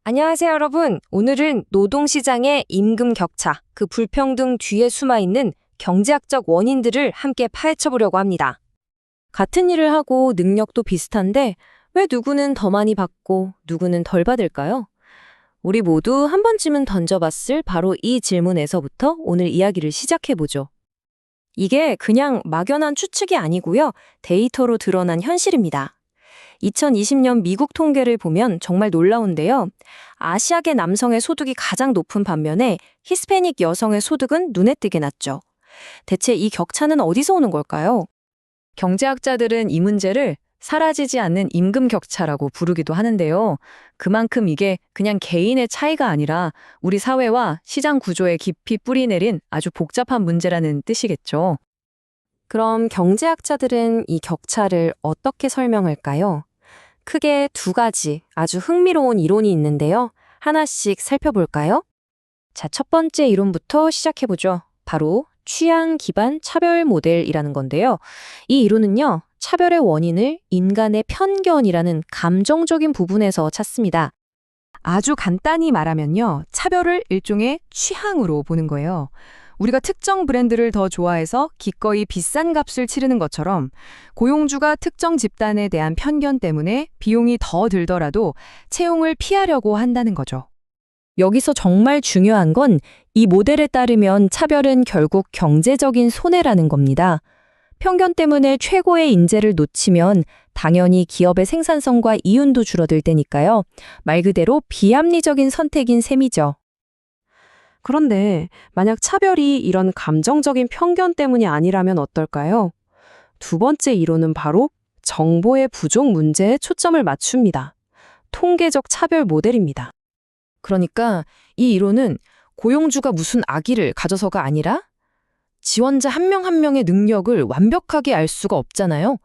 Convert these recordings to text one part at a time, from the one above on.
안녕하세요, 여러분. 오늘은 노동시장의 임금 격차, 그 불평등 뒤에 숨어있는 경제학적 원인들을 함께 파헤쳐보려고 합니다. 같은 일을 하고 능력도 비슷한데 왜 누구는 더 많이 받고 누구는 덜 받을까요? 우리 모두 한 번쯤은 던져봤을 바로 이 질문에서부터 오늘 이야기를 시작해보죠. 이게 그냥 막연한 추측이 아니고요. 데이터로 드러난 현실입니다. 2020년 미국 통계를 보면 정말 놀라운데요. 아시아계 남성의 소득이 가장 높은 반면에 히스패닉 여성의 소득은 눈에 띄게 낮죠. 대체 이 격차는 어디서 오는 걸까요? 경제학자들은 이 문제를 사라지지 않는 임금 격차라고 부르기도 하는데요. 그만큼 이게 그냥 개인의 차이가 아니라 우리 사회와 시장 구조에 깊이 뿌리내린 아주 복잡한 문제라는 뜻이겠죠. 그럼 경제학자들은 이 격차를 어떻게 설명할까요? 크게 두 가지 아주 흥미로운 이론이 있는데요. 하나씩 살펴볼까요? 자, 첫 번째 이론부터 시작해보죠. 바로 취향 기반 차별 모델이라는 건데요. 이 이론은요, 차별의 원인을 인간의 편견이라는 감정적인 부분에서 찾습니다. 아주 간단히 말하면요, 차별을 일종의 취향으로 보는 거예요. 우리가 특정 브랜드를 더 좋아해서 기꺼이 비싼 값을 치르는 것처럼 고용주가 특정 집단에 대한 편견 때문에 비용이 더 들더라도 채용을 피하려고 한다는 거죠. 여기서 정말 중요한 건 이 모델에 따르면 차별은 결국 경제적인 손해라는 겁니다. 편견 때문에 최고의 인재를 놓치면 당연히 기업의 생산성과 이윤도 줄어들 테니까요. 말 그대로 비합리적인 선택인 셈이죠. 그런데 만약 차별이 이런 감정적인 편견 때문이 아니라면 어떨까요? 두 번째 이론은 바로 정보의 부족 문제에 초점을 맞춥니다. 통계적 차별 모델입니다. 그러니까 이 이론은 고용주가 무슨 악의를 가져서가 아니라 지원자 한 명 한 명의 능력을 완벽하게 알 수가 없잖아요.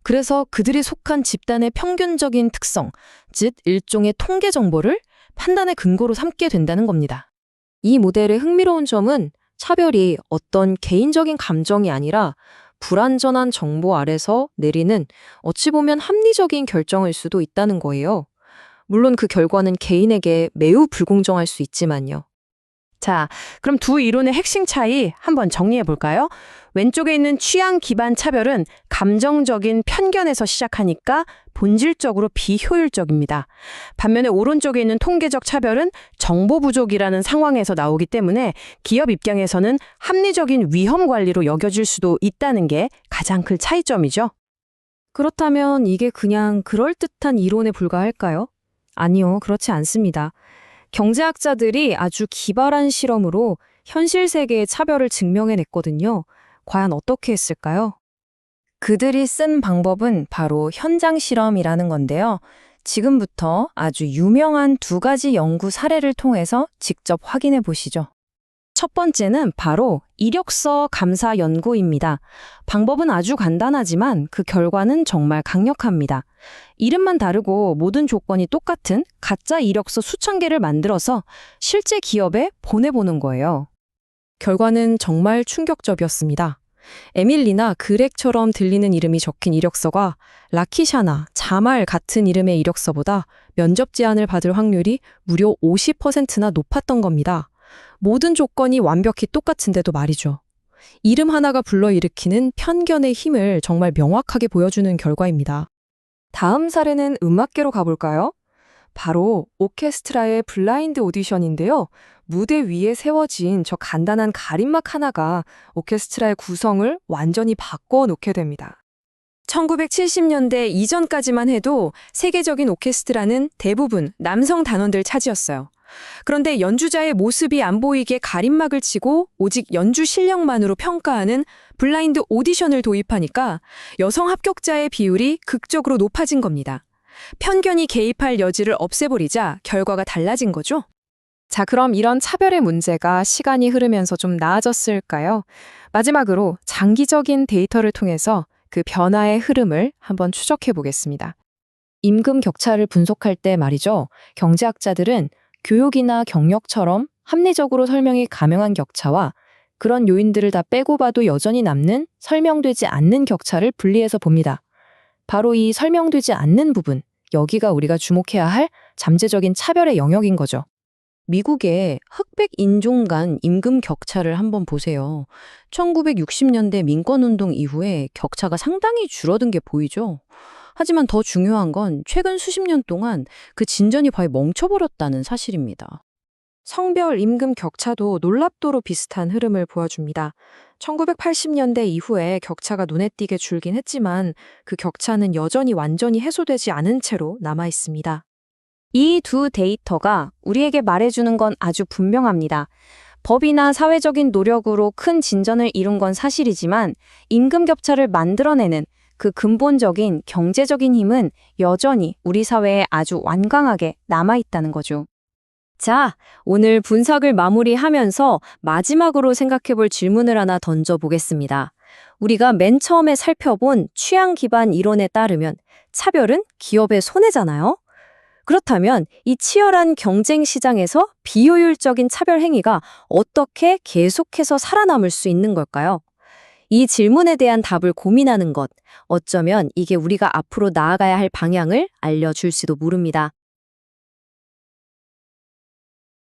그래서 그들이 속한 집단의 평균적인 특성, 즉 일종의 통계 정보를 판단의 근거로 삼게 된다는 겁니다. 이 모델의 흥미로운 점은 차별이 어떤 개인적인 감정이 아니라 불완전한 정보 아래서 내리는 어찌 보면 합리적인 결정일 수도 있다는 거예요. 물론 그 결과는 개인에게 매우 불공정할 수 있지만요. 자, 그럼 두 이론의 핵심 차이 한번 정리해 볼까요? 왼쪽에 있는 취향 기반 차별은 감정적인 편견에서 시작하니까 본질적으로 비효율적입니다. 반면에 오른쪽에 있는 통계적 차별은 정보 부족이라는 상황에서 나오기 때문에 기업 입장에서는 합리적인 위험 관리로 여겨질 수도 있다는 게 가장 큰 차이점이죠. 그렇다면 이게 그냥 그럴듯한 이론에 불과할까요? 아니요, 그렇지 않습니다. 경제학자들이 아주 기발한 실험으로 현실 세계의 차별을 증명해냈거든요. 과연 어떻게 했을까요? 그들이 쓴 방법은 바로 현장 실험이라는 건데요. 지금부터 아주 유명한 두 가지 연구 사례를 통해서 직접 확인해 보시죠. 첫 번째는 바로 이력서 감사 연구입니다. 방법은 아주 간단하지만 그 결과는 정말 강력합니다. 이름만 다르고 모든 조건이 똑같은 가짜 이력서 수천 개를 만들어서 실제 기업에 보내보는 거예요. 결과는 정말 충격적이었습니다. 에밀리나 그렉처럼 들리는 이름이 적힌 이력서가 라키샤나, 자말 같은 이름의 이력서보다 면접 제안을 받을 확률이 무려 50%나 높았던 겁니다. 모든 조건이 완벽히 똑같은데도 말이죠. 이름 하나가 불러일으키는 편견의 힘을 정말 명확하게 보여주는 결과입니다. 다음 사례는 음악계로 가볼까요? 바로 오케스트라의 블라인드 오디션인데요. 무대 위에 세워진 저 간단한 가림막 하나가 오케스트라의 구성을 완전히 바꿔놓게 됩니다. 1970년대 이전까지만 해도 세계적인 오케스트라는 대부분 남성 단원들 차지였어요. 그런데 연주자의 모습이 안 보이게 가림막을 치고 오직 연주 실력만으로 평가하는 블라인드 오디션을 도입하니까 여성 합격자의 비율이 극적으로 높아진 겁니다. 편견이 개입할 여지를 없애버리자 결과가 달라진 거죠. 자, 그럼 이런 차별의 문제가 시간이 흐르면서 좀 나아졌을까요? 마지막으로 장기적인 데이터를 통해서 그 변화의 흐름을 한번 추적해 보겠습니다. 임금 격차를 분석할 때 말이죠. 경제학자들은 교육이나 경력처럼 합리적으로 설명이 가능한 격차와 그런 요인들을 다 빼고 봐도 여전히 남는 설명되지 않는 격차를 분리해서 봅니다. 바로 이 설명되지 않는 부분, 여기가 우리가 주목해야 할 잠재적인 차별의 영역인 거죠. 미국의 흑백 인종 간 임금 격차를 한번 보세요. 1960년대 민권운동 이후에 격차가 상당히 줄어든 게 보이죠? 하지만 더 중요한 건 최근 수십 년 동안 그 진전이 거의 멈춰버렸다는 사실입니다. 성별 임금 격차도 놀랍도록 비슷한 흐름을 보여줍니다. 1980년대 이후에 격차가 눈에 띄게 줄긴 했지만 그 격차는 여전히 완전히 해소되지 않은 채로 남아 있습니다. 이 두 데이터가 우리에게 말해주는 건 아주 분명합니다. 법이나 사회적인 노력으로 큰 진전을 이룬 건 사실이지만 임금 격차를 만들어내는 그 근본적인 경제적인 힘은 여전히 우리 사회에 아주 완강하게 남아있다는 거죠. 자, 오늘 분석을 마무리하면서 마지막으로 생각해볼 질문을 하나 던져보겠습니다. 우리가 맨 처음에 살펴본 취향 기반 이론에 따르면 차별은 기업의 손해잖아요? 그렇다면 이 치열한 경쟁 시장에서 비효율적인 차별 행위가 어떻게 계속해서 살아남을 수 있는 걸까요? 이 질문에 대한 답을 고민하는 것, 어쩌면 이게 우리가 앞으로 나아가야 할 방향을 알려줄지도 모릅니다.